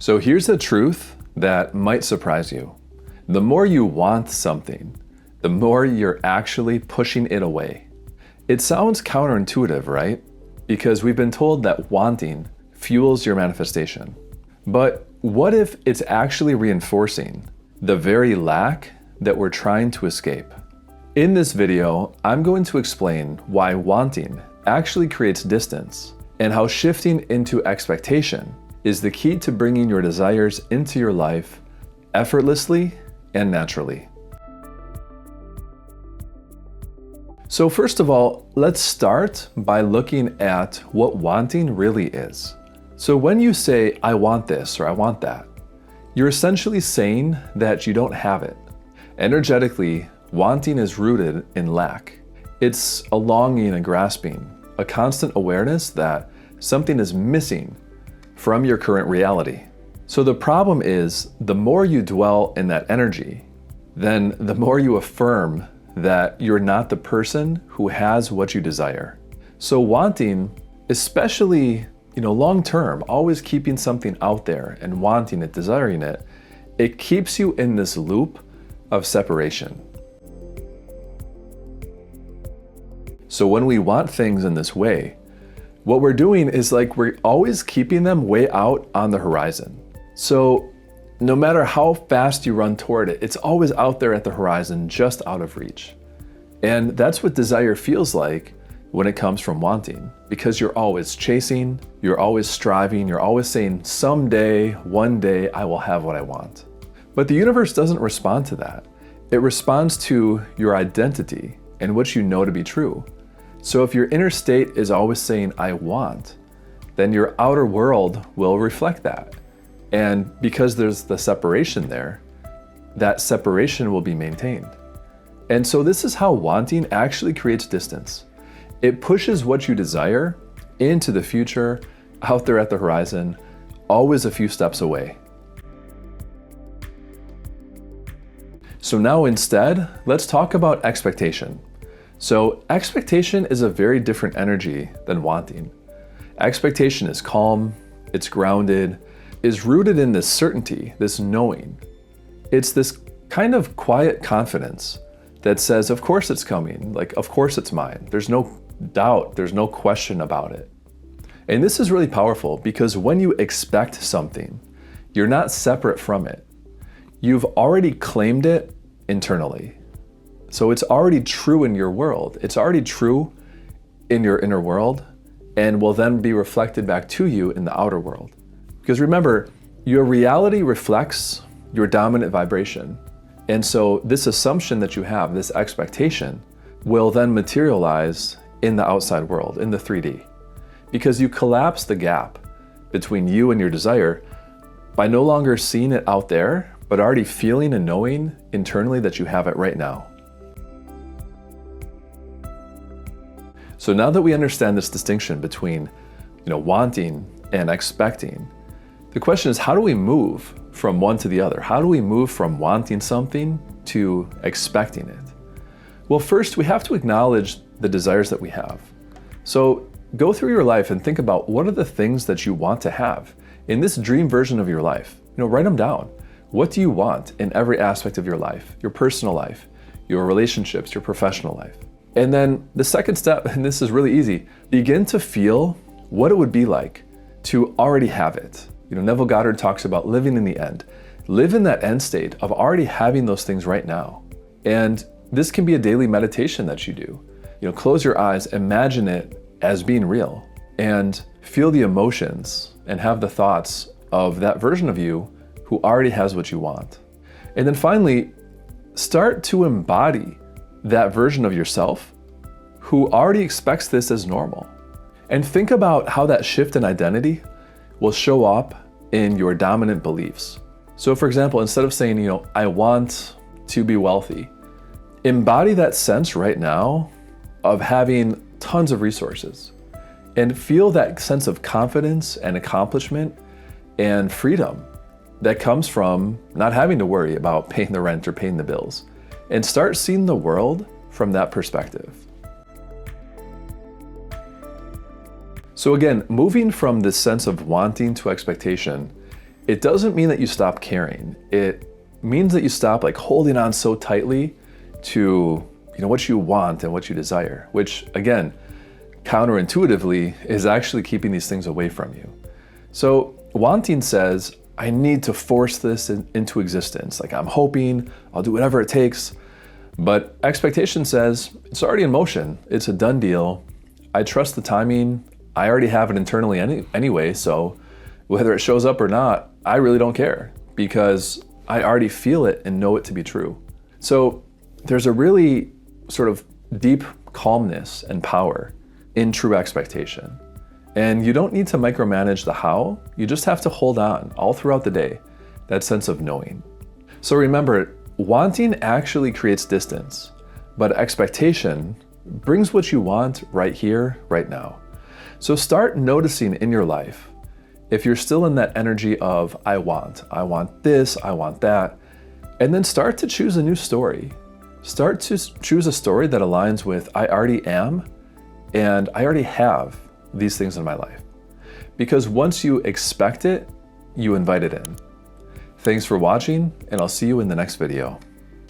So here's the truth that might surprise you. The more you want something, the more you're actually pushing it away. It sounds counterintuitive, right? Because we've been told that wanting fuels your manifestation. But what if it's actually reinforcing the very lack that we're trying to escape? In this video, I'm going to explain why wanting actually creates distance and how shifting into expectation is the key to bringing your desires into your life effortlessly and naturally. So first of all, let's start by looking at what wanting really is. So when you say, I want this or I want that, you're essentially saying that you don't have it. Energetically, wanting is rooted in lack. It's a longing and grasping, a constant awareness that something is missing from your current reality. So the problem is, the more you dwell in that energy, then the more you affirm that you're not the person who has what you desire. So wanting, especially, long term, always keeping something out there and wanting it, desiring it, it keeps you in this loop of separation. So when we want things in this way, what we're doing is we're always keeping them way out on the horizon. So no matter how fast you run toward it, it's always out there at the horizon, just out of reach. And that's what desire feels like when it comes from wanting, because you're always chasing, you're always striving, you're always saying, someday, one day, I will have what I want. But the universe doesn't respond to that. It responds to your identity and what you know to be true. So if your inner state is always saying, I want, then your outer world will reflect that. And because there's the separation there, that separation will be maintained. And so this is how wanting actually creates distance. It pushes what you desire into the future, out there at the horizon, always a few steps away. So now instead, let's talk about expectation. So expectation is a very different energy than wanting. Expectation is calm, it's grounded, is rooted in this certainty, this knowing. It's this kind of quiet confidence that says, of course it's coming, of course it's mine. There's no doubt, there's no question about it. And this is really powerful because when you expect something, you're not separate from it. You've already claimed it internally. So it's already true in your world. It's already true in your inner world and will then be reflected back to you in the outer world. Because remember, your reality reflects your dominant vibration. And so this assumption that you have, this expectation, will then materialize in the outside world, in the 3D. Because you collapse the gap between you and your desire by no longer seeing it out there, but already feeling and knowing internally that you have it right now. So now that we understand this distinction between, wanting and expecting, the question is, how do we move from one to the other? How do we move from wanting something to expecting it? Well, first we have to acknowledge the desires that we have. So go through your life and think about what are the things that you want to have in this dream version of your life. Write them down. What do you want in every aspect of your life, your personal life, your relationships, your professional life? And then the second step, and this is really easy, begin to feel what it would be like to already have it. Neville Goddard talks about living in the end. Live in that end state of already having those things right now. And this can be a daily meditation that you do. Close your eyes, imagine it as being real, and feel the emotions and have the thoughts of that version of you who already has what you want. And then finally, start to embody that version of yourself who already expects this as normal. And think about how that shift in identity will show up in your dominant beliefs. So for example, instead of saying, I want to be wealthy, embody that sense right now of having tons of resources and feel that sense of confidence and accomplishment and freedom that comes from not having to worry about paying the rent or paying the bills, and start seeing the world from that perspective. So again, moving from this sense of wanting to expectation it doesn't mean that you stop caring. It means that you stop like holding on so tightly to what you want and what you desire, which again, counterintuitively is actually keeping these things away from you. So wanting says, I need to force this into existence. Like I'm hoping, I'll do whatever it takes. But expectation says, it's already in motion. It's a done deal. I trust the timing. I already have it internally anyway. So whether it shows up or not, I really don't care because I already feel it and know it to be true. So there's a really sort of deep calmness and power in true expectation. And you don't need to micromanage the how, you just have to hold on all throughout the day, that sense of knowing. So remember, wanting actually creates distance, but expectation brings what you want right here, right now. So start noticing in your life, if you're still in that energy of I want this, I want that, and then start to choose a new story. Start to choose a story that aligns with I already am and I already have these things in my life. Because once you expect it, you invite it in. Thanks for watching, and I'll see you in the next video.